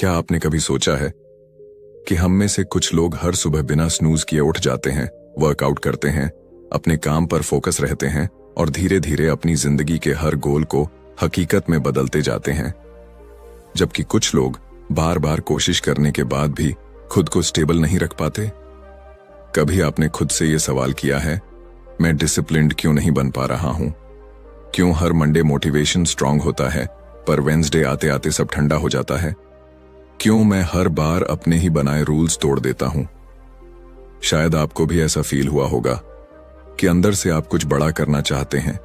क्या आपने कभी सोचा है कि हम में से कुछ लोग हर सुबह बिना स्नूज किए उठ जाते हैं, वर्कआउट करते हैं, अपने काम पर फोकस रहते हैं और धीरे धीरे अपनी जिंदगी के हर गोल को हकीकत में बदलते जाते हैं, जबकि कुछ लोग बार बार कोशिश करने के बाद भी खुद को स्टेबल नहीं रख पाते। कभी आपने खुद से यह सवाल किया है, मैं डिसिप्लिन्ड क्यों नहीं बन पा रहा हूं? क्यों हर मंडे मोटिवेशन स्ट्रांग होता है पर वेंसडे आते आते सब ठंडा हो जाता है? क्यों मैं हर बार अपने ही बनाए रूल्स तोड़ देता हूं? शायद आपको भी ऐसा फील हुआ होगा कि अंदर से आप कुछ बड़ा करना चाहते हैं,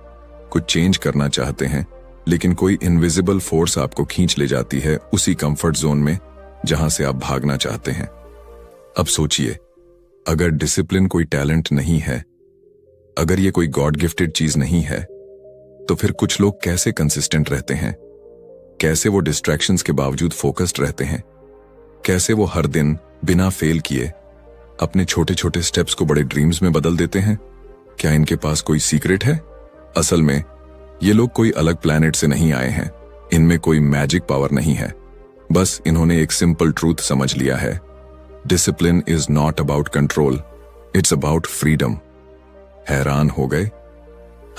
कुछ चेंज करना चाहते हैं, लेकिन कोई इनविजिबल फोर्स आपको खींच ले जाती है उसी कंफर्ट जोन में जहां से आप भागना चाहते हैं। अब सोचिए, अगर डिसिप्लिन कोई टैलेंट नहीं है, अगर ये कोई गॉड गिफ्टेड चीज नहीं है, तो फिर कुछ लोग कैसे कंसिस्टेंट रहते हैं? कैसे वो डिस्ट्रैक्शंस के बावजूद फोकस्ड रहते हैं? कैसे वो हर दिन बिना फेल किए अपने छोटे छोटे स्टेप्स को बड़े ड्रीम्स में बदल देते हैं? क्या इनके पास कोई सीक्रेट है? असल में ये लोग कोई अलग प्लैनेट से नहीं आए हैं, इनमें कोई मैजिक पावर नहीं है। बस इन्होंने एक सिंपल ट्रूथ समझ लिया है, discipline is not about control, it's about freedom. हैरान हो गए?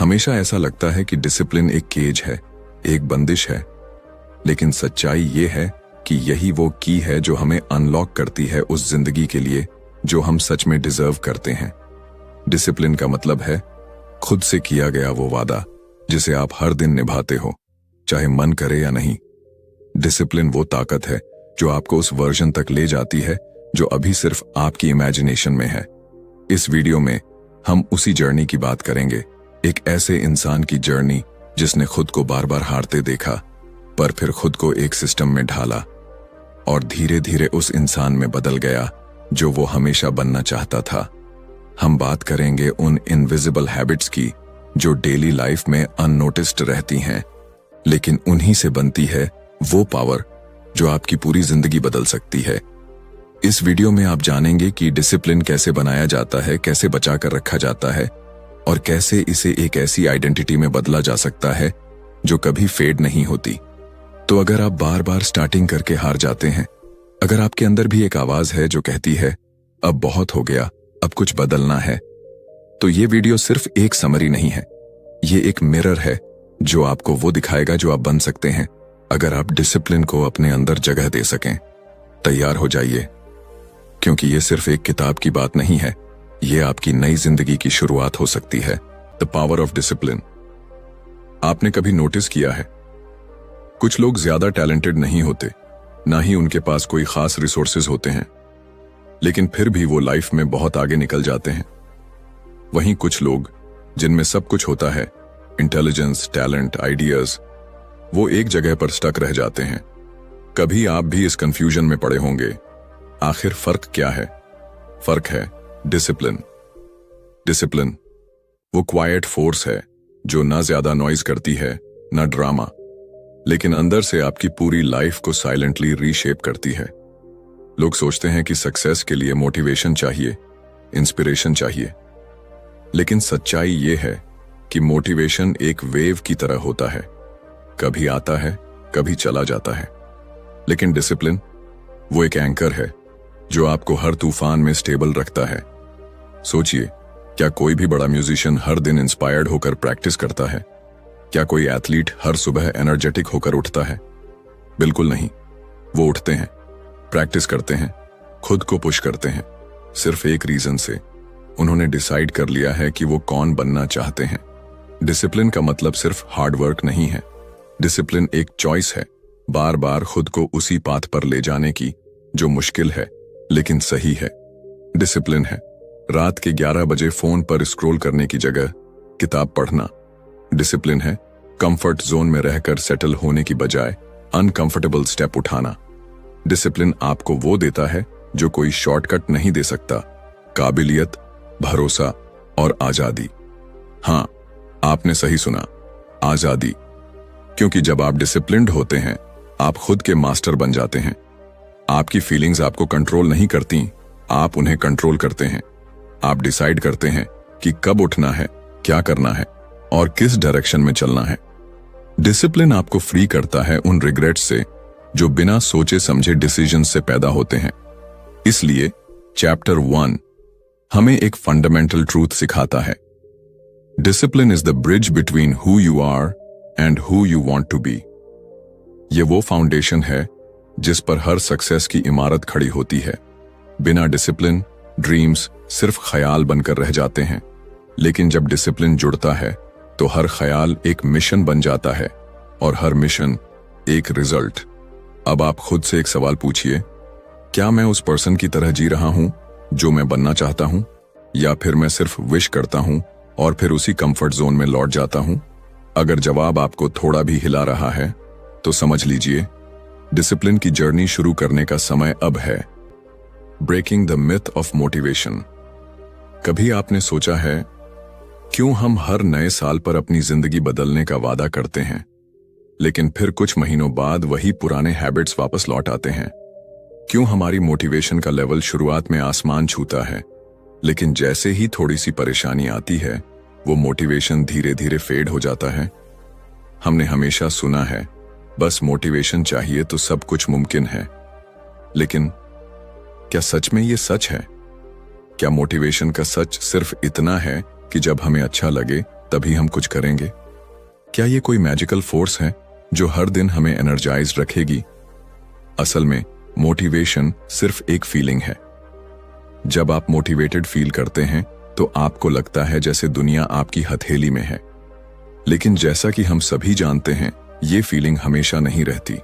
हमेशा ऐसा लगता है कि डिसिप्लिन एक केज है, एक बंदिश है, लेकिन सच्चाई ये है कि यही वो की है जो हमें अनलॉक करती है उस जिंदगी के लिए जो हम सच में डिजर्व करते हैं। डिसिप्लिन का मतलब है खुद से किया गया वो वादा जिसे आप हर दिन निभाते हो, चाहे मन करे या नहीं। डिसिप्लिन वो ताकत है जो आपको उस वर्जन तक ले जाती है जो अभी सिर्फ आपकी इमेजिनेशन में है। इस वीडियो में हम उसी जर्नी की बात करेंगे, एक ऐसे इंसान की जर्नी जिसने खुद को बार बार हारते देखा पर फिर खुद को एक सिस्टम में ढाला और धीरे धीरे उस इंसान में बदल गया जो वो हमेशा बनना चाहता था। हम बात करेंगे उन इनविजिबल हैबिट्स की जो डेली लाइफ में अननोटिस्ड रहती हैं, लेकिन उन्हीं से बनती है वो पावर जो आपकी पूरी जिंदगी बदल सकती है। इस वीडियो में आप जानेंगे कि डिसिप्लिन कैसे बनाया जाता है, कैसे बचा कर रखा जाता है और कैसे इसे एक ऐसी आइडेंटिटी में बदला जा सकता है जो कभी फेड नहीं होती। तो अगर आप बार बार स्टार्टिंग करके हार जाते हैं, अगर आपके अंदर भी एक आवाज है जो कहती है अब बहुत हो गया, अब कुछ बदलना है, तो ये वीडियो सिर्फ एक समरी नहीं है, ये एक मिरर है जो आपको वो दिखाएगा जो आप बन सकते हैं अगर आप डिसिप्लिन को अपने अंदर जगह दे सकें। तैयार हो जाइए, क्योंकि ये सिर्फ एक किताब की बात नहीं है, ये आपकी नई जिंदगी की शुरुआत हो सकती है। The power of discipline. आपने कभी नोटिस किया है, कुछ लोग ज्यादा टैलेंटेड नहीं होते, ना ही उनके पास कोई खास रिसोर्सेज होते हैं, लेकिन फिर भी वो लाइफ में बहुत आगे निकल जाते हैं। वहीं कुछ लोग जिनमें सब कुछ होता है, इंटेलिजेंस, टैलेंट, आइडियाज, वो एक जगह पर स्टक रह जाते हैं। कभी आप भी इस कंफ्यूजन में पड़े होंगे, आखिर फर्क क्या है? फर्क है डिसिप्लिन। डिसिप्लिन वो क्वाइट फोर्स है जो ना ज्यादा नॉइज करती है, ना ड्रामा, लेकिन अंदर से आपकी पूरी लाइफ को साइलेंटली रीशेप करती है। लोग सोचते हैं कि सक्सेस के लिए मोटिवेशन चाहिए, इंस्पिरेशन चाहिए, लेकिन सच्चाई ये है कि मोटिवेशन एक वेव की तरह होता है, कभी आता है, कभी चला जाता है, लेकिन डिसिप्लिन वो एक एंकर है जो आपको हर तूफान में स्टेबल रखता है। सोचिए, क्या कोई भी बड़ा म्यूजिशियन हर दिन इंस्पायर्ड होकर प्रैक्टिस करता है? क्या कोई एथलीट हर सुबह एनर्जेटिक होकर उठता है? बिल्कुल नहीं। वो उठते हैं, प्रैक्टिस करते हैं, खुद को पुश करते हैं, सिर्फ एक रीजन से, उन्होंने डिसाइड कर लिया है कि वो कौन बनना चाहते हैं। डिसिप्लिन का मतलब सिर्फ हार्ड वर्क नहीं है, डिसिप्लिन एक चॉइस है, बार बार खुद को उसी पाथ पर ले जाने की जो मुश्किल है लेकिन सही है। डिसिप्लिन है रात के 11 बजे फोन पर स्क्रॉल करने की जगह किताब पढ़ना। डिसिप्लिन है कंफर्ट जोन में रहकर सेटल होने की बजाय अनकंफर्टेबल स्टेप उठाना। डिसिप्लिन आपको वो देता है जो कोई शॉर्टकट नहीं दे सकता, काबिलियत, भरोसा और आजादी। हां, आपने सही सुना, आजादी। क्योंकि जब आप डिसिप्लिन्ड होते हैं, आप खुद के मास्टर बन जाते हैं। आपकी फीलिंग्स आपको कंट्रोल नहीं करती, आप उन्हें कंट्रोल करते हैं। आप डिसाइड करते हैं कि कब उठना है, क्या करना है और किस डायरेक्शन में चलना है। डिसिप्लिन आपको फ्री करता है उन रिग्रेट्स से जो बिना सोचे समझे डिसीजन से पैदा होते हैं। इसलिए चैप्टर 1 हमें एक फंडामेंटल ट्रूथ सिखाता है। Discipline is the bridge between who you are and who you want to be. ये वो फाउंडेशन है जिस पर हर सक्सेस की इमारत खड़ी होती है। बिना डिसिप्लिन ड्रीम्स सिर्फ ख्याल बनकर रह जाते हैं, लेकिन जब डिसिप्लिन जुड़ता है तो हर ख्याल एक मिशन बन जाता है और हर मिशन एक रिजल्ट। अब आप खुद से एक सवाल पूछिए, क्या मैं उस पर्सन की तरह जी रहा हूं जो मैं बनना चाहता हूं, या फिर मैं सिर्फ विश करता हूं और फिर उसी कंफर्ट जोन में लौट जाता हूं? अगर जवाब आपको थोड़ा भी हिला रहा है तो समझ लीजिए डिसिप्लिन की जर्नी शुरू करने का समय अब है। Breaking the myth of motivation. कभी आपने सोचा है क्यों हम हर नए साल पर अपनी जिंदगी बदलने का वादा करते हैं, लेकिन फिर कुछ महीनों बाद वही पुराने हैबिट्स वापस लौट आते हैं? क्यों हमारी मोटिवेशन का लेवल शुरुआत में आसमान छूता है, लेकिन जैसे ही थोड़ी सी परेशानी आती है वो मोटिवेशन धीरे धीरे फेड हो जाता है? हमने हमेशा सुना है बस मोटिवेशन चाहिए तो सब कुछ मुमकिन है, लेकिन क्या सच में ये सच है? क्या मोटिवेशन का सच सिर्फ इतना है कि जब हमें अच्छा लगे तभी हम कुछ करेंगे? क्या ये कोई मैजिकल फोर्स है जो हर दिन हमें एनर्जाइज रखेगी? असल में मोटिवेशन सिर्फ एक फीलिंग है। जब आप मोटिवेटेड फील करते हैं तो आपको लगता है जैसे दुनिया आपकी हथेली में है, लेकिन जैसा कि हम सभी जानते हैं ये फीलिंग हमेशा नहीं रहती।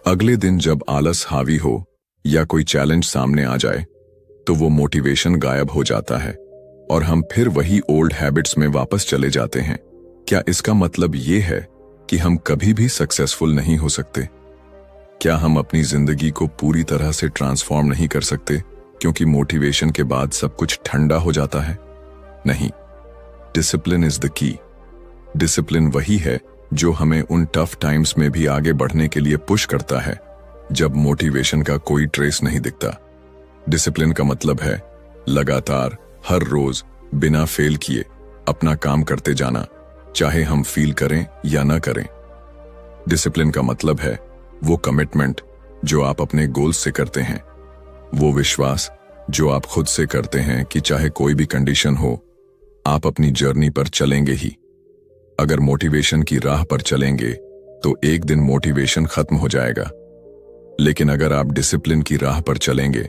अगले दिन जब आलस हावी हो या कोई चैलेंज सामने आ जाए तो वो मोटिवेशन गायब हो जाता है और हम फिर वही ओल्ड हैबिट्स में वापस चले जाते हैं। क्या इसका मतलब ये है कि हम कभी भी सक्सेसफुल नहीं हो सकते? क्या हम अपनी जिंदगी को पूरी तरह से ट्रांसफॉर्म नहीं कर सकते क्योंकि मोटिवेशन के बाद सब कुछ ठंडा हो जाता है? नहीं, discipline is the key. Discipline वही है जो हमें उन टफ टाइम्स में भी आगे बढ़ने के लिए पुश करता है जब मोटिवेशन का कोई ट्रेस नहीं दिखता। डिसिप्लिन का मतलब है लगातार हर रोज बिना फेल किए अपना काम करते जाना, चाहे हम फील करें या ना करें। डिसिप्लिन का मतलब है वो कमिटमेंट जो आप अपने गोल्स से करते हैं, वो विश्वास जो आप खुद से करते हैं कि चाहे कोई भी कंडीशन हो आप अपनी जर्नी पर चलेंगे ही। अगर मोटिवेशन की राह पर चलेंगे तो एक दिन मोटिवेशन खत्म हो जाएगा, लेकिन अगर आप डिसिप्लिन की राह पर चलेंगे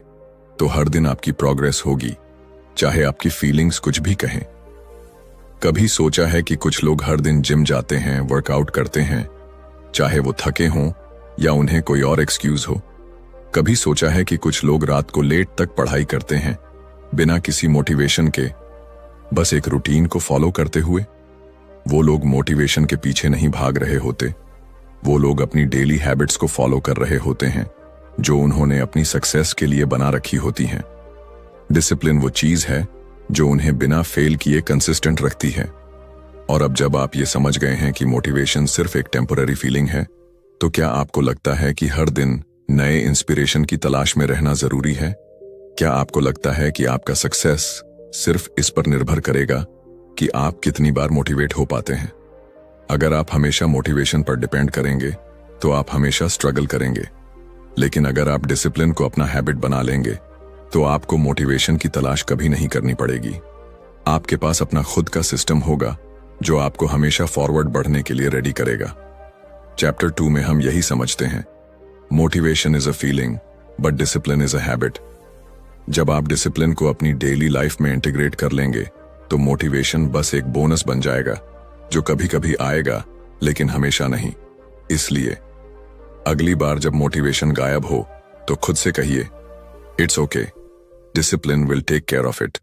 तो हर दिन आपकी प्रोग्रेस होगी, चाहे आपकी फीलिंग्स कुछ भी कहें। कभी सोचा है कि कुछ लोग हर दिन जिम जाते हैं, वर्कआउट करते हैं, चाहे वो थके हों या उन्हें कोई और एक्सक्यूज हो? कभी सोचा है कि कुछ लोग रात को लेट तक पढ़ाई करते हैं बिना किसी मोटिवेशन के, बस एक रूटीन को फॉलो करते हुए? वो लोग मोटिवेशन के पीछे नहीं भाग रहे होते, वो लोग अपनी डेली हैबिट्स को फॉलो कर रहे होते हैं जो उन्होंने अपनी सक्सेस के लिए बना रखी होती हैं। डिसिप्लिन वो चीज है जो उन्हें बिना फेल किए कंसिस्टेंट रखती है। और अब जब आप ये समझ गए हैं कि मोटिवेशन सिर्फ एक टेम्पररी फीलिंग है, तो क्या आपको लगता है कि हर दिन नए इंस्पिरेशन की तलाश में रहना जरूरी है? क्या आपको लगता है कि आपका सक्सेस सिर्फ इस पर निर्भर करेगा कि आप कितनी बार मोटिवेट हो पाते हैं? अगर आप हमेशा मोटिवेशन पर डिपेंड करेंगे तो आप हमेशा स्ट्रगल करेंगे, लेकिन अगर आप डिसिप्लिन को अपना हैबिट बना लेंगे तो आपको मोटिवेशन की तलाश कभी नहीं करनी पड़ेगी। आपके पास अपना खुद का सिस्टम होगा जो आपको हमेशा फॉरवर्ड बढ़ने के लिए रेडी करेगा। चैप्टर 2 में हम यही समझते हैं, motivation is a feeling but discipline is a habit. जब आप डिसिप्लिन को अपनी डेली लाइफ में इंटीग्रेट कर लेंगे तो मोटिवेशन बस एक बोनस बन जाएगा जो कभी कभी आएगा लेकिन हमेशा नहीं। इसलिए अगली बार जब मोटिवेशन गायब हो तो खुद से कहिए, it's okay, discipline will take care of it.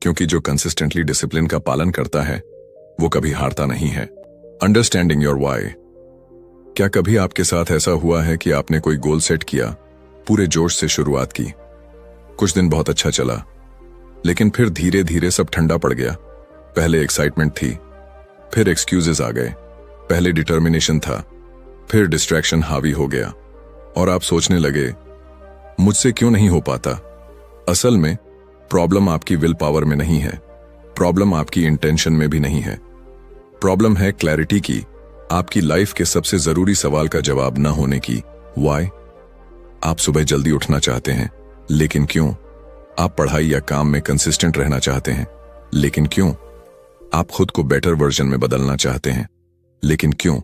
क्योंकि जो कंसिस्टेंटली डिसिप्लिन का पालन करता है वो कभी हारता नहीं है। Understanding your why. क्या कभी आपके साथ ऐसा हुआ है कि आपने कोई गोल सेट किया, पूरे जोश से शुरुआत की, कुछ दिन बहुत अच्छा चला, लेकिन फिर धीरे धीरे सब ठंडा पड़ गया? पहले एक्साइटमेंट थी, फिर एक्सक्यूजेस आ गए, पहले डिटर्मिनेशन था, फिर डिस्ट्रैक्शन हावी हो गया और आप सोचने लगे मुझसे क्यों नहीं हो पाता? असल में प्रॉब्लम आपकी विल पावर में नहीं है, प्रॉब्लम आपकी इंटेंशन में भी नहीं है। प्रॉब्लम है क्लैरिटी की, आपकी लाइफ के सबसे जरूरी सवाल का जवाब न होने की वाई? आप सुबह जल्दी उठना चाहते हैं, लेकिन क्यों? आप पढ़ाई या काम में कंसिस्टेंट रहना चाहते हैं, लेकिन क्यों? आप खुद को बेटर वर्जन में बदलना चाहते हैं, लेकिन क्यों?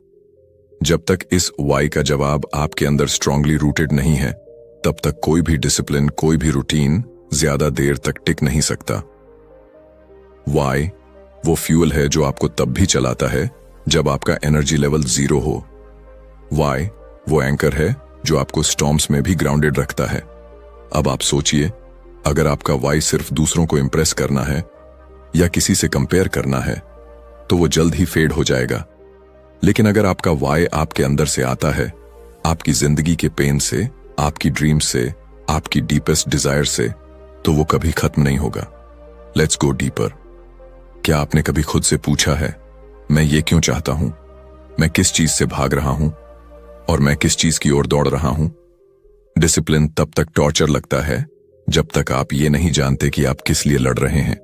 जब तक इस वाई का जवाब आपके अंदर स्ट्रांगली रूटेड नहीं है, तब तक कोई भी डिसिप्लिन, कोई भी रूटीन ज्यादा देर तक टिक नहीं सकता। वाई वो फ्यूल है जो आपको तब भी चलाता है जब आपका एनर्जी लेवल 0 हो। वाई वो एंकर है जो आपको स्टॉर्म्स में भी ग्राउंडेड रखता है। अब आप सोचिए, अगर आपका वाई सिर्फ दूसरों को इंप्रेस करना है या किसी से कंपेयर करना है, तो वो जल्द ही फेड हो जाएगा। लेकिन अगर आपका वाई आपके अंदर से आता है, आपकी जिंदगी के पेन से, आपकी ड्रीम से, आपकी डीपेस्ट डिजायर से, तो वो कभी खत्म नहीं होगा। Let's go deeper. क्या आपने कभी खुद से पूछा है, मैं ये क्यों चाहता हूं? मैं किस चीज से भाग रहा हूं? और मैं किस चीज की ओर दौड़ रहा हूं? डिसिप्लिन तब तक टॉर्चर लगता है जब तक आप ये नहीं जानते कि आप किस लिए लड़ रहे हैं।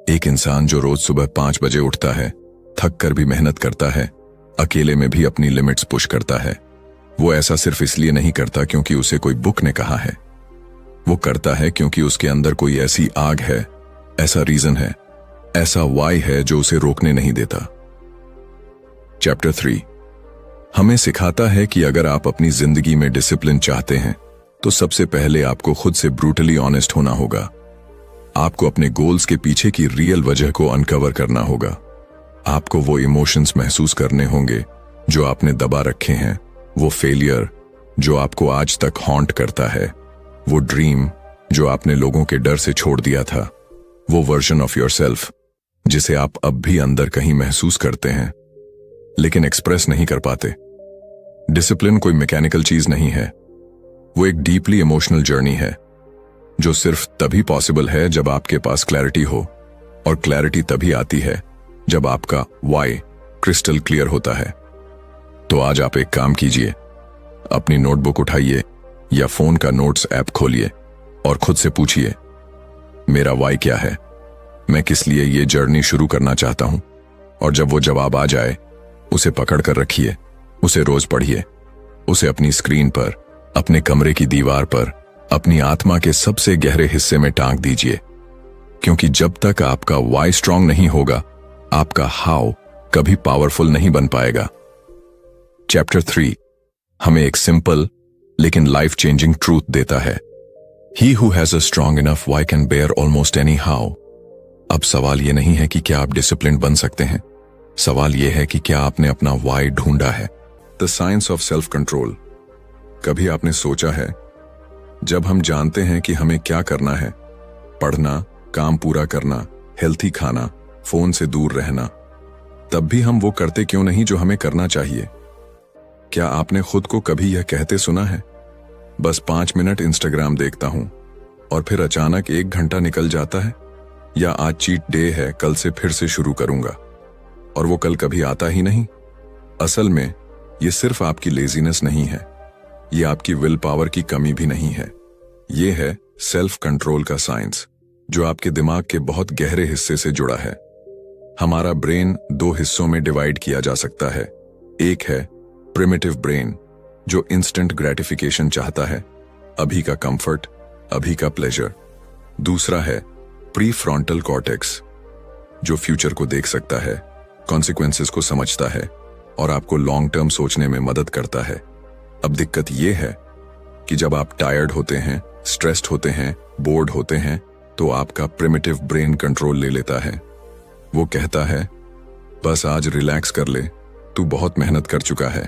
एक इंसान जो रोज सुबह 5 बजे उठता है, थक कर भी मेहनत करता है, अकेले में भी अपनी लिमिट्स पुश करता है, वो ऐसा सिर्फ इसलिए नहीं करता क्योंकि उसे कोई बुक ने कहा है। वो करता है क्योंकि उसके अंदर कोई ऐसी आग है, ऐसा रीजन है, ऐसा वाई है जो उसे रोकने नहीं देता। चैप्टर 3 हमें सिखाता है कि अगर आप अपनी जिंदगी में डिसिप्लिन चाहते हैं, तो सबसे पहले आपको खुद से ब्रूटली ऑनेस्ट होना होगा। आपको अपने गोल्स के पीछे की रियल वजह को अनकवर करना होगा। आपको वो इमोशंस महसूस करने होंगे जो आपने दबा रखे हैं, वो फेलियर जो आपको आज तक हॉन्ट करता है, वो ड्रीम जो आपने लोगों के डर से छोड़ दिया था, वो वर्जन ऑफ योरसेल्फ जिसे आप अब भी अंदर कहीं महसूस करते हैं लेकिन एक्सप्रेस नहीं कर पाते। डिसिप्लिन कोई मैकेनिकल चीज नहीं है, वो एक डीपली इमोशनल जर्नी है जो सिर्फ तभी पॉसिबल है जब आपके पास क्लैरिटी हो, और क्लैरिटी तभी आती है जब आपका वाई क्रिस्टल क्लियर होता है। तो आज आप एक काम कीजिए, अपनी नोटबुक उठाइए या फोन का नोट्स ऐप खोलिए और खुद से पूछिए, मेरा वाई क्या है? मैं किस लिए ये जर्नी शुरू करना चाहता हूं? और जब वो जवाब आ जाए, उसे पकड़ कर रखिए, उसे रोज पढ़िए, उसे अपनी स्क्रीन पर, अपने कमरे की दीवार पर, अपनी आत्मा के सबसे गहरे हिस्से में टांग दीजिए। क्योंकि जब तक आपका वाई स्ट्रांग नहीं होगा, आपका हाउ कभी पावरफुल नहीं बन पाएगा। चैप्टर 3 हमें एक सिंपल लेकिन लाइफ चेंजिंग ट्रूथ देता है, he who has a strong enough why can bear almost any how. अब सवाल यह नहीं है कि क्या आप डिसिप्लिन बन सकते हैं, सवाल यह है कि क्या आपने अपना वाई ढूंढा है। The science of self control. कभी आपने सोचा है, जब हम जानते हैं कि हमें क्या करना है, पढ़ना, काम पूरा करना, हेल्थी खाना, फोन से दूर रहना, तब भी हम वो करते क्यों नहीं जो हमें करना चाहिए? क्या आपने खुद को कभी यह कहते सुना है, बस 5 मिनट इंस्टाग्राम देखता हूं, और फिर अचानक 1 घंटा निकल जाता है? या आज चीट डे है, कल से फिर से शुरू करूंगा, और वो कल कभी आता ही नहीं? असल में ये सिर्फ आपकी लेजीनेस नहीं है, ये आपकी विल पावर की कमी भी नहीं है, ये है सेल्फ कंट्रोल का साइंस जो आपके दिमाग के बहुत गहरे हिस्से से जुड़ा है। हमारा ब्रेन 2 हिस्सों में डिवाइड किया जा सकता है। एक है प्रिमिटिव ब्रेन जो इंस्टेंट ग्रेटिफिकेशन चाहता है, अभी का कंफर्ट, अभी का प्लेजर। दूसरा है प्री फ्रंटल कॉर्टेक्स जो फ्यूचर को देख सकता है, कॉन्सिक्वेंसेस को समझता है और आपको लॉन्ग टर्म सोचने में मदद करता है। अब दिक्कत यह है कि जब आप टायर्ड होते हैं, स्ट्रेस्ड होते हैं, बोर्ड होते हैं, तो आपका प्रिमिटिव ब्रेन कंट्रोल ले लेता है। वो कहता है, बस आज रिलैक्स कर ले, तू बहुत मेहनत कर चुका है।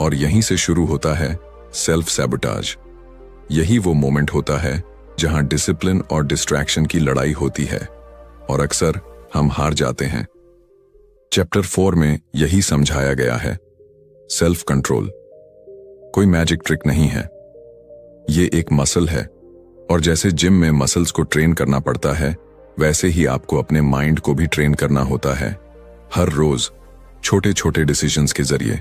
और यहीं से शुरू होता है सेल्फ सैबोटाज। यही वो मोमेंट होता है जहां डिसिप्लिन और डिस्ट्रैक्शन की लड़ाई होती है, और अक्सर हम हार जाते हैं। चैप्टर 4 में यही समझाया गया है। सेल्फ कंट्रोल कोई मैजिक ट्रिक नहीं है, ये एक मसल है, और जैसे जिम में मसल्स को ट्रेन करना पड़ता है, वैसे ही आपको अपने माइंड को भी ट्रेन करना होता है, हर रोज छोटे छोटे डिसीजंस के जरिए।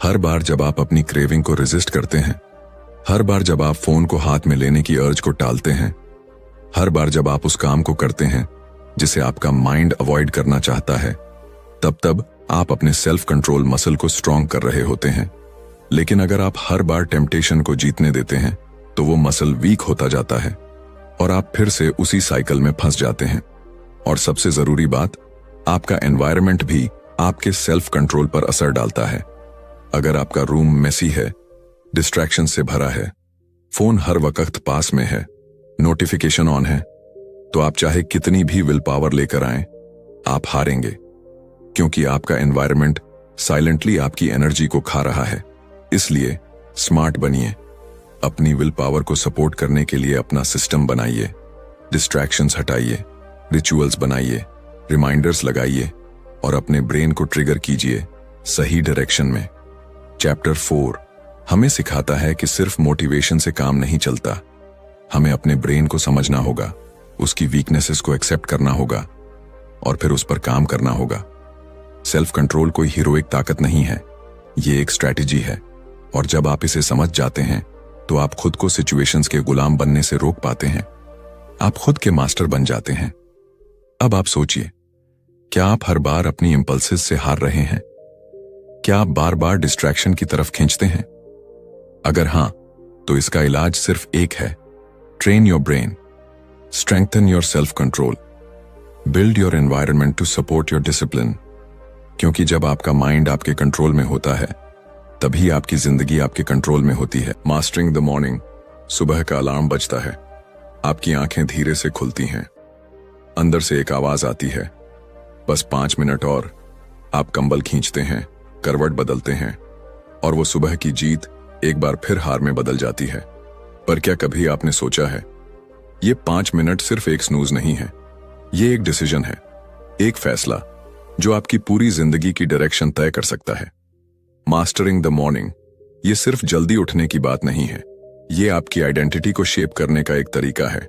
हर बार जब आप अपनी क्रेविंग को रेजिस्ट करते हैं, हर बार जब आप फोन को हाथ में लेने की अर्ज को टालते हैं, हर बार जब आप उस काम को करते हैं जिसे आपका माइंड अवॉइड करना चाहता है, तब आप अपने सेल्फ कंट्रोल मसल को स्ट्रांग कर रहे होते हैं। लेकिन अगर आप हर बार टेम्पटेशन को जीतने देते हैं तो वो मसल वीक होता जाता है और आप फिर से उसी साइकिल में फंस जाते हैं। और सबसे जरूरी बात, आपका एनवायरनमेंट भी आपके सेल्फ कंट्रोल पर असर डालता है। अगर आपका रूम मेसी है, डिस्ट्रैक्शन से भरा है, फोन हर वक्त पास में है, नोटिफिकेशन ऑन है, तो आप चाहे कितनी भी विल पावर लेकर आएं, आप हारेंगे, क्योंकि आपका एनवायरनमेंट साइलेंटली आपकी एनर्जी को खा रहा है। इसलिए स्मार्ट बनिए, अपनी विल पावर को सपोर्ट करने के लिए अपना सिस्टम बनाइए, डिस्ट्रैक्शंस हटाइए, रिचुअल्स बनाइए, रिमाइंडर्स लगाइए और अपने ब्रेन को ट्रिगर कीजिए सही डायरेक्शन में। चैप्टर 4 हमें सिखाता है कि सिर्फ मोटिवेशन से काम नहीं चलता। हमें अपने ब्रेन को समझना होगा, उसकी वीकनेसेस को एक्सेप्ट करना होगा और फिर उस पर काम करना होगा। सेल्फ कंट्रोल कोई हीरोइक ताकत नहीं है, ये एक स्ट्रैटेजी है और जब आप इसे समझ जाते हैं तो आप खुद को सिचुएशंस के गुलाम बनने से रोक पाते हैं। आप खुद के मास्टर बन जाते हैं। अब आप सोचिए, क्या आप हर बार अपनी इंपल्सेस से हार रहे हैं? क्या आप बार बार डिस्ट्रैक्शन की तरफ खींचते हैं? अगर हां, तो इसका इलाज सिर्फ एक है, train your brain, strengthen your self control, build your environment to support your discipline. क्योंकि जब आपका माइंड आपके कंट्रोल में होता है तभी आपकी जिंदगी आपके कंट्रोल में होती है। Mastering the morning. सुबह का अलार्म बजता है, आपकी आंखें धीरे से खुलती हैं, अंदर से एक आवाज आती है, बस 5 मिनट और। आप कंबल खींचते हैं, करवट बदलते हैं और वो सुबह की जीत एक बार फिर हार में बदल जाती है। पर क्या कभी आपने सोचा है, ये 5 मिनट सिर्फ एक स्नूज नहीं है, ये एक डिसीजन है, एक फैसला जो आपकी पूरी जिंदगी की डायरेक्शन तय कर सकता है। मास्टरिंग द मॉर्निंग ये सिर्फ जल्दी उठने की बात नहीं है, ये आपकी आइडेंटिटी को शेप करने का एक तरीका है।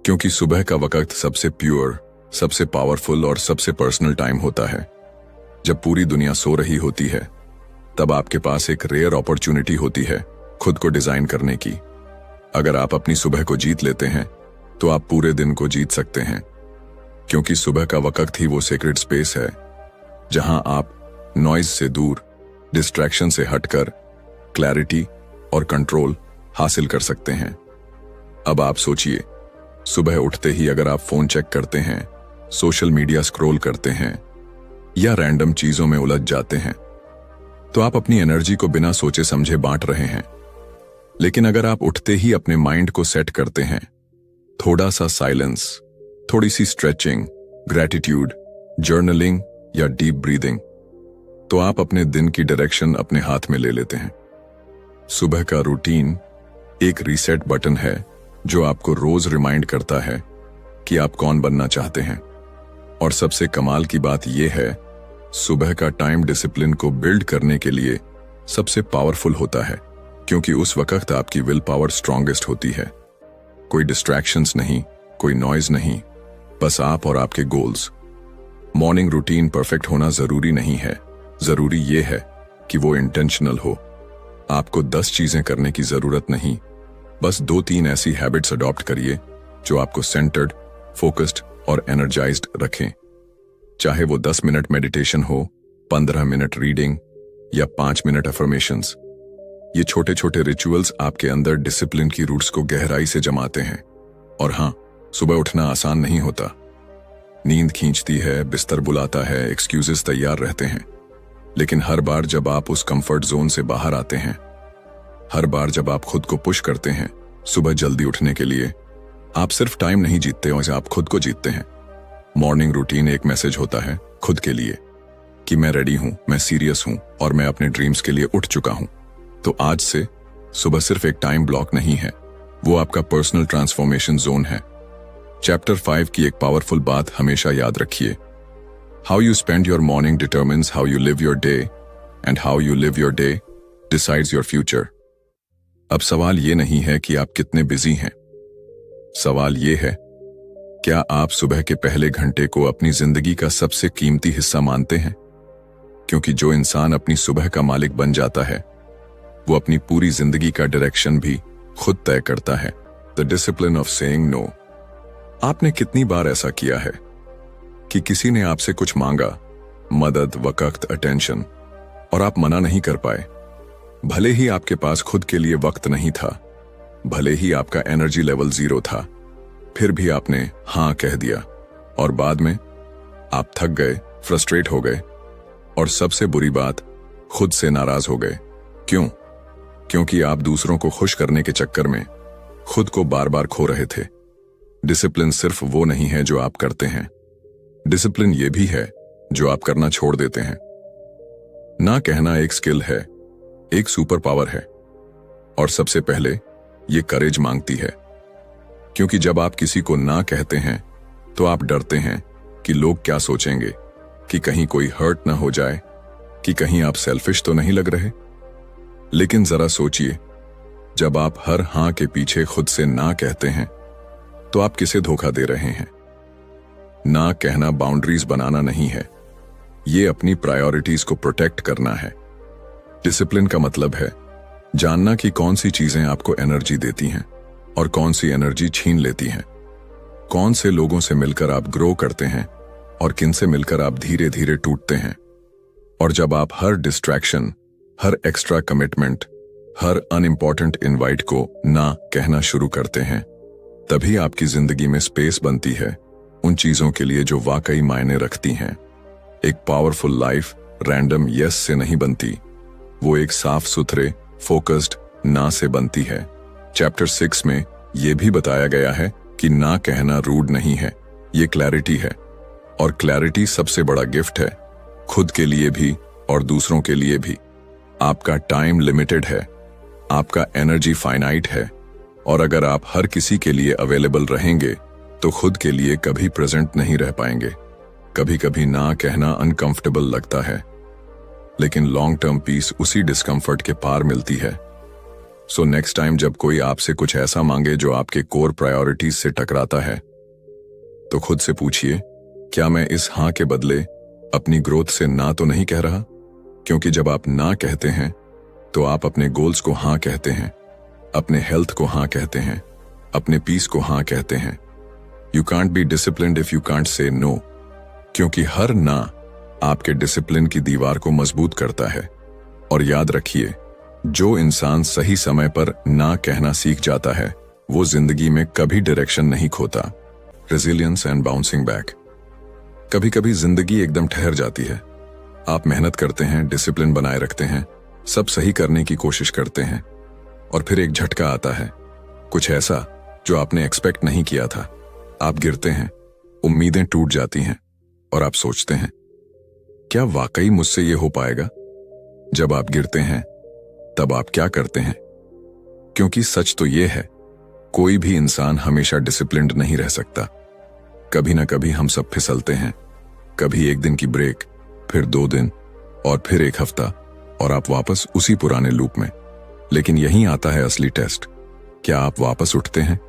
क्योंकि सुबह का वक्त सबसे प्योर, सबसे पावरफुल और सबसे पर्सनल टाइम होता है। जब पूरी दुनिया सो रही होती है तब आपके पास एक रेयर अपॉर्चुनिटी होती है खुद को डिजाइन करने की। अगर आप अपनी सुबह को जीत लेते हैं तो आप पूरे दिन को जीत सकते हैं, क्योंकि सुबह का वक्त ही वो सीक्रेट स्पेस है जहां आप नॉइज से दूर, डिस्ट्रैक्शन से हटकर क्लैरिटी और कंट्रोल हासिल कर सकते हैं। अब आप सोचिए, सुबह उठते ही अगर आप फोन चेक करते हैं, सोशल मीडिया स्क्रॉल करते हैं या रैंडम चीजों में उलझ जाते हैं तो आप अपनी एनर्जी को बिना सोचे समझे बांट रहे हैं। लेकिन अगर आप उठते ही अपने माइंड को सेट करते हैं, थोड़ा सा साइलेंस, थोड़ी सी स्ट्रेचिंग, ग्रैटिट्यूड, जर्नलिंग या डीप ब्रीदिंग, तो आप अपने दिन की डायरेक्शन अपने हाथ में ले लेते हैं। सुबह का रूटीन एक रीसेट बटन है जो आपको रोज रिमाइंड करता है कि आप कौन बनना चाहते हैं। और सबसे कमाल की बात यह है, सुबह का टाइम डिसिप्लिन को बिल्ड करने के लिए सबसे पावरफुल होता है, क्योंकि उस वक्त आपकी विल पावर स्ट्रॉन्गेस्ट होती है। कोई डिस्ट्रैक्शंस नहीं, कोई नॉइज नहीं, बस आप और आपके गोल्स। मॉर्निंग रूटीन परफेक्ट होना जरूरी नहीं है, जरूरी यह है कि वो इंटेंशनल हो। आपको 10 चीजें करने की जरूरत नहीं, बस 2-3 ऐसी हैबिट्स अडॉप्ट करिए जो आपको सेंटर्ड, फोकस्ड और एनर्जाइज्ड रखें। चाहे वो 10 मिनट मेडिटेशन हो, 15 मिनट रीडिंग या 5 मिनट अफर्मेशंस। ये छोटे छोटे रिचुअल्स आपके अंदर डिसिप्लिन की रूट्स को गहराई से जमाते हैं। और हाँ, सुबह उठना आसान नहीं होता। नींद खींचती है, बिस्तर बुलाता है, एक्सक्यूजेस तैयार रहते हैं। लेकिन हर बार जब आप उस कंफर्ट जोन से बाहर आते हैं, हर बार जब आप खुद को पुश करते हैं सुबह जल्दी उठने के लिए, आप सिर्फ टाइम नहीं जीतते और आप खुद को जीतते हैं। मॉर्निंग रूटीन एक मैसेज होता है खुद के लिए कि मैं रेडी हूं, मैं सीरियस हूं और मैं अपने ड्रीम्स के लिए उठ चुका हूं। तो आज से सुबह सिर्फ एक टाइम ब्लॉक नहीं है, वो आपका पर्सनल ट्रांसफॉर्मेशन जोन है। चैप्टर 5 की एक पावरफुल बात हमेशा याद रखिए, how you spend your morning determines how you live your day and how you live your day decides your future. अब सवाल ये नहीं है कि आप कितने बिजी हैं, सवाल ये है, क्या आप सुबह के पहले घंटे को अपनी जिंदगी का सबसे कीमती हिस्सा मानते हैं? क्योंकि जो इंसान अपनी सुबह का मालिक बन जाता है, वो अपनी पूरी जिंदगी का डायरेक्शन भी खुद तय करता है। The discipline of saying no. आपने कितनी बार ऐसा किया है कि किसी ने आपसे कुछ मांगा, मदद, वक्त, अटेंशन, और आप मना नहीं कर पाए? भले ही आपके पास खुद के लिए वक्त नहीं था, भले ही आपका एनर्जी लेवल 0 था, फिर भी आपने हां कह दिया और बाद में आप थक गए, फ्रस्ट्रेट हो गए और सबसे बुरी बात, खुद से नाराज हो गए। क्यों? क्योंकि आप दूसरों को खुश करने के चक्कर में खुद को बार बार खो रहे थे। डिसिप्लिन सिर्फ वो नहीं है जो आप करते हैं, डिसिप्लिन ये भी है जो आप करना छोड़ देते हैं। ना कहना एक स्किल है, एक सुपर पावर है, और सबसे पहले ये करेज मांगती है। क्योंकि जब आप किसी को ना कहते हैं तो आप डरते हैं कि लोग क्या सोचेंगे, कि कहीं कोई हर्ट ना हो जाए, कि कहीं आप सेल्फिश तो नहीं लग रहे। लेकिन जरा सोचिए, जब आप हर हां के पीछे खुद से ना कहते हैं तो आप किसे धोखा दे रहे हैं? ना कहना बाउंड्रीज बनाना नहीं है, ये अपनी प्रायोरिटीज को प्रोटेक्ट करना है। डिसिप्लिन का मतलब है जानना कि कौन सी चीजें आपको एनर्जी देती हैं और कौन सी एनर्जी छीन लेती हैं, कौन से लोगों से मिलकर आप ग्रो करते हैं और किन से मिलकर आप धीरे धीरे टूटते हैं। और जब आप हर डिस्ट्रैक्शन, हर एक्स्ट्रा कमिटमेंट, हर अनइम्पॉर्टेंट इनवाइट को ना कहना शुरू करते हैं, तभी आपकी जिंदगी में स्पेस बनती है उन चीजों के लिए जो वाकई मायने रखती हैं। एक पावरफुल लाइफ रैंडम यस से नहीं बनती, वो एक साफ सुथरे फोकस्ड ना से बनती है। चैप्टर 6 में यह भी बताया गया है कि ना कहना रूड नहीं है, ये क्लैरिटी है, और क्लैरिटी सबसे बड़ा गिफ्ट है, खुद के लिए भी और दूसरों के लिए भी। आपका टाइम लिमिटेड है, आपका एनर्जी फाइनाइट है, और अगर आप हर किसी के लिए अवेलेबल रहेंगे तो खुद के लिए कभी प्रेजेंट नहीं रह पाएंगे। कभी कभी ना कहना अनकंफर्टेबल लगता है, लेकिन लॉन्ग टर्म पीस उसी डिस्कंफर्ट के पार मिलती है। सो नेक्स्ट टाइम जब कोई आपसे कुछ ऐसा मांगे जो आपके कोर प्रायोरिटीज से टकराता है, तो खुद से पूछिए, क्या मैं इस हां के बदले अपनी ग्रोथ से ना तो नहीं कह रहा? क्योंकि जब आप ना कहते हैं तो आप अपने गोल्स को हां कहते हैं, अपने हेल्थ को हां कहते हैं, अपने पीस को हां कहते हैं। You can't be disciplined if you can't say no, क्योंकि हर ना आपके डिसिप्लिन की दीवार को मजबूत करता है। और याद रखिए, जो इंसान सही समय पर ना कहना सीख जाता है वो जिंदगी में कभी डायरेक्शन नहीं खोता। Resilience and bouncing back. कभी कभी जिंदगी एकदम ठहर जाती है, आप मेहनत करते हैं, डिसिप्लिन बनाए रखते हैं, सब सही करने की कोशिश करते हैं, और फिर एक झटका आता है, कुछ ऐसा जो आपने एक्सपेक्ट नहीं किया था। आप गिरते हैं, उम्मीदें टूट जाती हैं और आप सोचते हैं, क्या वाकई मुझसे ये हो पाएगा? जब आप गिरते हैं तब आप क्या करते हैं? क्योंकि सच तो ये है, कोई भी इंसान हमेशा डिसिप्लिन्ड नहीं रह सकता। कभी ना कभी हम सब फिसलते हैं, कभी एक दिन की ब्रेक, फिर 2 दिन, और फिर 1 हफ्ता, और आप वापस उसी पुराने लूप में। लेकिन यहीं आता है असली टेस्ट। क्या आप वापस उठते हैं?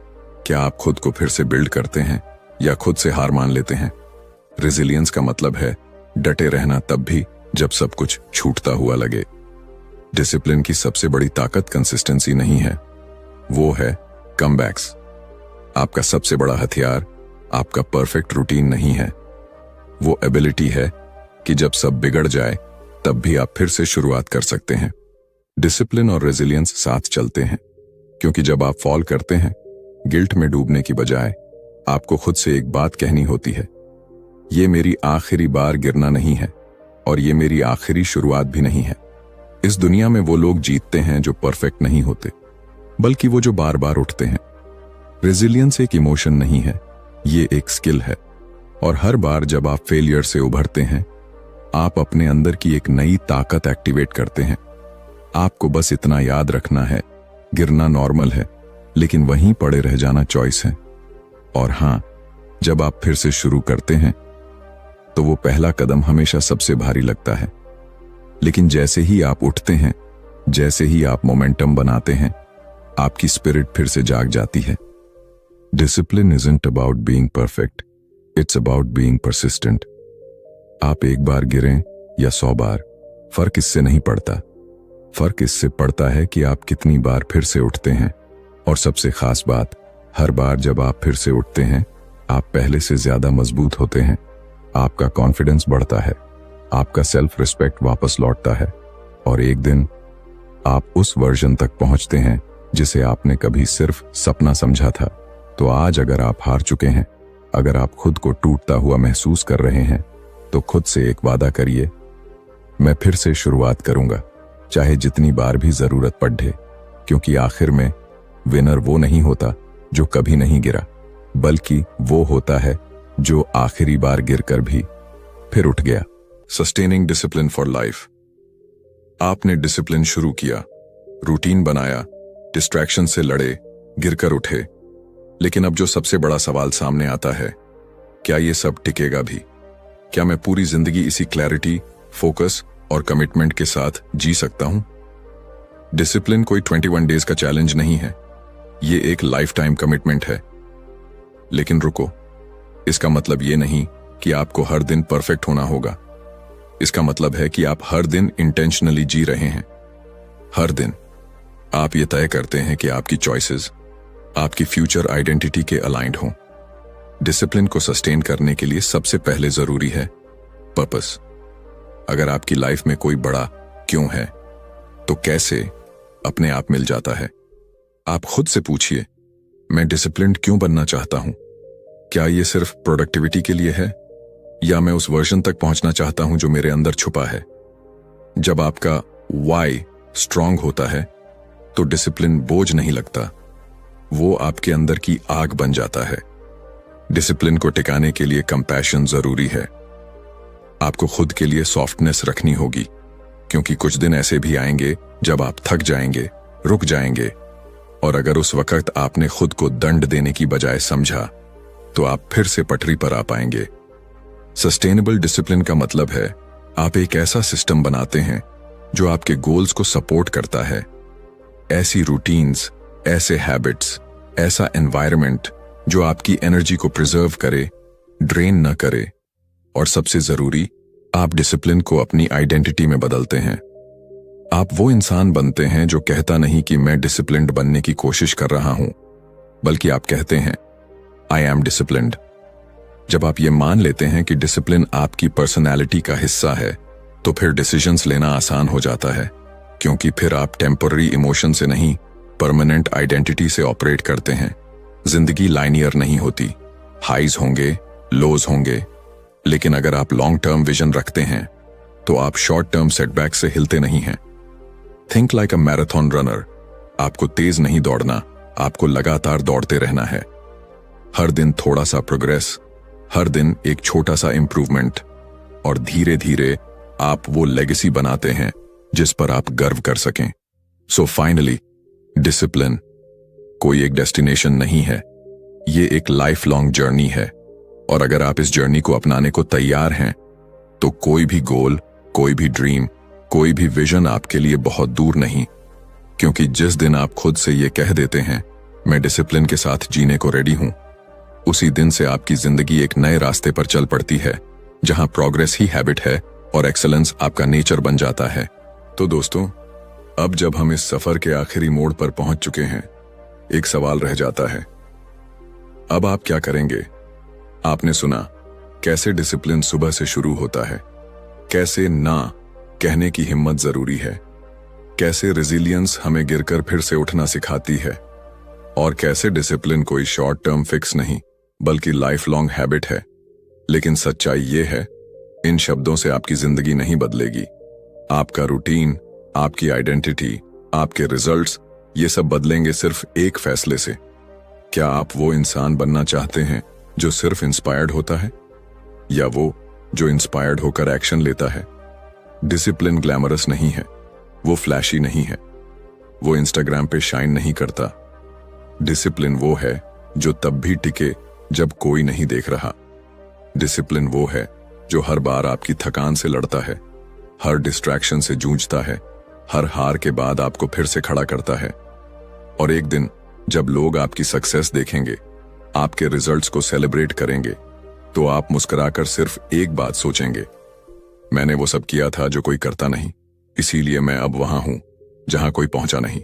क्या आप खुद को फिर से बिल्ड करते हैं या खुद से हार मान लेते हैं? रेजिलियंस का मतलब है डटे रहना तब भी जब सब कुछ छूटता हुआ लगे। डिसिप्लिन की सबसे बड़ी ताकत कंसिस्टेंसी नहीं है, वो है कमबैक्स। आपका सबसे बड़ा हथियार आपका परफेक्ट रूटीन नहीं है, वो एबिलिटी है कि जब सब बिगड़ जाए तब भी आप फिर से शुरुआत कर सकते हैं। डिसिप्लिन और रेजिलियंस साथ चलते हैं, क्योंकि जब आप फॉल करते हैं, गिल्ट में डूबने की बजाय आपको खुद से एक बात कहनी होती है, ये मेरी आखिरी बार गिरना नहीं है और ये मेरी आखिरी शुरुआत भी नहीं है। इस दुनिया में वो लोग जीतते हैं जो परफेक्ट नहीं होते, बल्कि वो जो बार बार उठते हैं। रेजिलियंस एक इमोशन नहीं है, ये एक स्किल है, और हर बार जब आप फेलियर से उभरते हैं, आप अपने अंदर की एक नई ताकत एक्टिवेट करते हैं। आपको बस इतना याद रखना है, गिरना नॉर्मल है, लेकिन वहीं पड़े रह जाना चॉइस है। और हां, जब आप फिर से शुरू करते हैं तो वो पहला कदम हमेशा सबसे भारी लगता है, लेकिन जैसे ही आप उठते हैं, जैसे ही आप मोमेंटम बनाते हैं, आपकी स्पिरिट फिर से जाग जाती है। Discipline isn't about being perfect, it's about being persistent. आप एक बार गिरें या 100 बार, फर्क इससे नहीं पड़ता। फर्क इससे पड़ता है कि आप कितनी बार फिर से उठते हैं। और सबसे खास बात, हर बार जब आप फिर से उठते हैं, आप पहले से ज्यादा मजबूत होते हैं। आपका कॉन्फिडेंस बढ़ता है, आपका सेल्फ रिस्पेक्ट वापस लौटता है, और एक दिन आप उस वर्जन तक पहुंचते हैं जिसे आपने कभी सिर्फ सपना समझा था। तो आज अगर आप हार चुके हैं, अगर आप खुद को टूटता हुआ महसूस कर रहे हैं, तो खुद से एक वादा करिए, मैं फिर से शुरुआत करूंगा, चाहे जितनी बार भी जरूरत पड़े। क्योंकि आखिर में विनर वो नहीं होता जो कभी नहीं गिरा, बल्कि वो होता है जो आखिरी बार गिरकर भी फिर उठ गया। Sustaining discipline for life. आपने डिसिप्लिन शुरू किया, रूटीन बनाया, डिस्ट्रैक्शन से लड़े, गिरकर उठे, लेकिन अब जो सबसे बड़ा सवाल सामने आता है, क्या ये सब टिकेगा भी? क्या मैं पूरी जिंदगी इसी क्लैरिटी, फोकस और कमिटमेंट के साथ जी सकता हूं? डिसिप्लिन कोई 21 डेज का चैलेंज नहीं है, ये एक लाइफ टाइम कमिटमेंट है। लेकिन रुको, इसका मतलब ये नहीं कि आपको हर दिन परफेक्ट होना होगा। इसका मतलब है कि आप हर दिन इंटेंशनली जी रहे हैं। हर दिन आप ये तय करते हैं कि आपकी चॉइसेस आपकी फ्यूचर आइडेंटिटी के अलाइंड हों। डिसिप्लिन को सस्टेन करने के लिए सबसे पहले जरूरी है पर्पस। अगर आपकी लाइफ में कोई बड़ा क्यों है, तो कैसे अपने आप मिल जाता है। आप खुद से पूछिए, मैं डिसिप्लिन्ड क्यों बनना चाहता हूं? क्या ये सिर्फ प्रोडक्टिविटी के लिए है, या मैं उस वर्जन तक पहुंचना चाहता हूं जो मेरे अंदर छुपा है? जब आपका वाई स्ट्रांग होता है, तो डिसिप्लिन बोझ नहीं लगता, वो आपके अंदर की आग बन जाता है। डिसिप्लिन को टिकाने के लिए कंपैशन जरूरी है। आपको खुद के लिए सॉफ्टनेस रखनी होगी, क्योंकि कुछ दिन ऐसे भी आएंगे जब आप थक जाएंगे, रुक जाएंगे, और अगर उस वक्त आपने खुद को दंड देने की बजाय समझा, तो आप फिर से पटरी पर आ पाएंगे। सस्टेनेबल डिसिप्लिन का मतलब है आप एक ऐसा सिस्टम बनाते हैं जो आपके गोल्स को सपोर्ट करता है। ऐसी रूटीन्स, ऐसे हैबिट्स, ऐसा एनवायरनमेंट जो आपकी एनर्जी को प्रिजर्व करे, ड्रेन न करे। और सबसे जरूरी, आप डिसिप्लिन को अपनी आइडेंटिटी में बदलते हैं। आप वो इंसान बनते हैं जो कहता नहीं कि मैं डिसिप्लिन्ड बनने की कोशिश कर रहा हूं, बल्कि आप कहते हैं आई एम डिसिप्लिन्ड। जब आप ये मान लेते हैं कि डिसिप्लिन आपकी पर्सनैलिटी का हिस्सा है, तो फिर डिसीजंस लेना आसान हो जाता है, क्योंकि फिर आप टेम्पररी इमोशन से नहीं, परमानेंट आइडेंटिटी से ऑपरेट करते हैं। जिंदगी लाइनियर नहीं होती, हाईज होंगे, लोज होंगे, लेकिन अगर आप लॉन्ग टर्म विजन रखते हैं, तो आप शॉर्ट टर्म सेटबैक से हिलते नहीं हैं। Think like a marathon runner. आपको तेज नहीं दौड़ना, आपको लगातार दौड़ते रहना है। हर दिन थोड़ा सा प्रोग्रेस, हर दिन एक छोटा सा इंप्रूवमेंट, और धीरे धीरे आप वो लेगेसी बनाते हैं जिस पर आप गर्व कर सकें। सो फाइनली, डिसिप्लिन कोई एक डेस्टिनेशन नहीं है, ये एक लाइफ लॉन्ग जर्नी है। और अगर आप इस जर्नी को अपनाने को तैयार हैं, तो कोई भी गोल, कोई भी ड्रीम, कोई भी विजन आपके लिए बहुत दूर नहीं। क्योंकि जिस दिन आप खुद से ये कह देते हैं, मैं डिसिप्लिन के साथ जीने को रेडी हूं, उसी दिन से आपकी जिंदगी एक नए रास्ते पर चल पड़ती है, जहां प्रोग्रेस ही हैबिट है और एक्सेलेंस आपका नेचर बन जाता है। तो दोस्तों, अब जब हम इस सफर के आखिरी मोड़ पर पहुंच चुके हैं, एक सवाल रह जाता है, अब आप क्या करेंगे? आपने सुना कैसे डिसिप्लिन सुबह से शुरू होता है, कैसे ना कहने की हिम्मत जरूरी है, कैसे रेजिलियंस हमें गिरकर फिर से उठना सिखाती है, और कैसे डिसिप्लिन कोई शॉर्ट टर्म फिक्स नहीं बल्कि लाइफ लॉन्ग हैबिट है। लेकिन सच्चाई ये है, इन शब्दों से आपकी जिंदगी नहीं बदलेगी। आपका रूटीन, आपकी आइडेंटिटी, आपके रिजल्ट्स, ये सब बदलेंगे सिर्फ एक फैसले से। क्या आप वो इंसान बनना चाहते हैं जो सिर्फ इंस्पायर्ड होता है, या वो जो इंस्पायर्ड होकर एक्शन लेता है? डिसिप्लिन ग्लैमरस नहीं है, वो फ्लैशी नहीं है, वो इंस्टाग्राम पे शाइन नहीं करता। डिसिप्लिन वो है जो तब भी टिके जब कोई नहीं देख रहा। डिसिप्लिन वो है जो हर बार आपकी थकान से लड़ता है, हर डिस्ट्रैक्शन से जूझता है, हर हार के बाद आपको फिर से खड़ा करता है। और एक दिन जब लोग आपकी सक्सेस देखेंगे, आपके रिजल्ट्स को सेलिब्रेट करेंगे, तो आप मुस्कुराकर सिर्फ एक बात सोचेंगे, मैंने वो सब किया था जो कोई करता नहीं, इसीलिए मैं अब वहां हूं जहां कोई पहुंचा नहीं।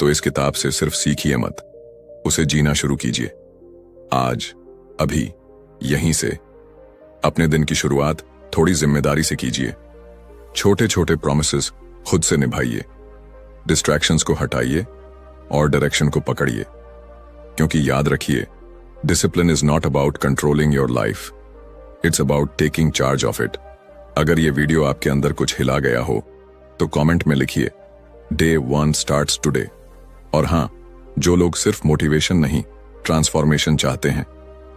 तो इस किताब से सिर्फ सीखिए मत, उसे जीना शुरू कीजिए। आज, अभी, यहीं से अपने दिन की शुरुआत थोड़ी जिम्मेदारी से कीजिए। छोटे छोटे प्रॉमिसेस खुद से निभाइए। डिस्ट्रैक्शंस को हटाइए और डायरेक्शन को पकड़िए, क्योंकि याद रखिए, discipline is not about controlling your life, it's about taking charge of it. अगर ये वीडियो आपके अंदर कुछ हिला गया हो तो कमेंट में लिखिए Day 1 स्टार्ट्स टुडे। और हाँ, जो लोग सिर्फ मोटिवेशन नहीं ट्रांसफॉर्मेशन चाहते हैं,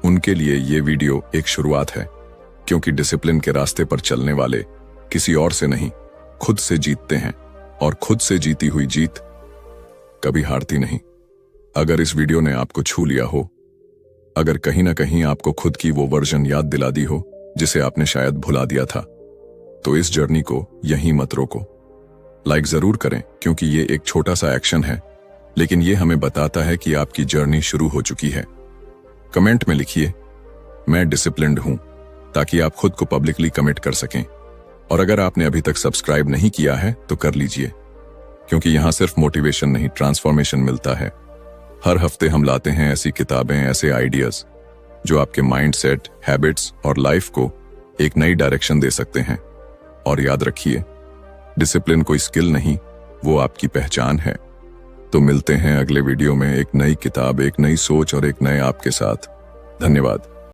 उनके लिए ये वीडियो एक शुरुआत है, क्योंकि डिसिप्लिन के रास्ते पर चलने वाले किसी और से नहीं, खुद से जीतते हैं, और खुद से जीती हुई जीत कभी हारती नहीं। अगर इस वीडियो ने आपको छू लिया हो, अगर कहीं ना कहीं आपको खुद की वो वर्जन याद दिला दी हो जिसे आपने शायद भुला दिया था, तो इस जर्नी को यहीं मत रोको। लाइक जरूर करें, क्योंकि ये एक छोटा सा एक्शन है, लेकिन ये हमें बताता है कि आपकी जर्नी शुरू हो चुकी है। कमेंट में लिखिए मैं डिसिप्लिन्ड हूं, ताकि आप खुद को पब्लिकली कमिट कर सकें। और अगर आपने अभी तक सब्सक्राइब नहीं किया है तो कर लीजिए, क्योंकि यहां सिर्फ मोटिवेशन नहीं ट्रांसफॉर्मेशन मिलता है। हर हफ्ते हम लाते हैं ऐसी किताबें, ऐसे आइडियाज जो आपके माइंडसेट, हैबिट्स और लाइफ को एक नई डायरेक्शन दे सकते हैं। और याद रखिए, डिसिप्लिन कोई स्किल नहीं, वो आपकी पहचान है। तो मिलते हैं अगले वीडियो में एक नई किताब, एक नई सोच और एक नए आप के साथ। धन्यवाद।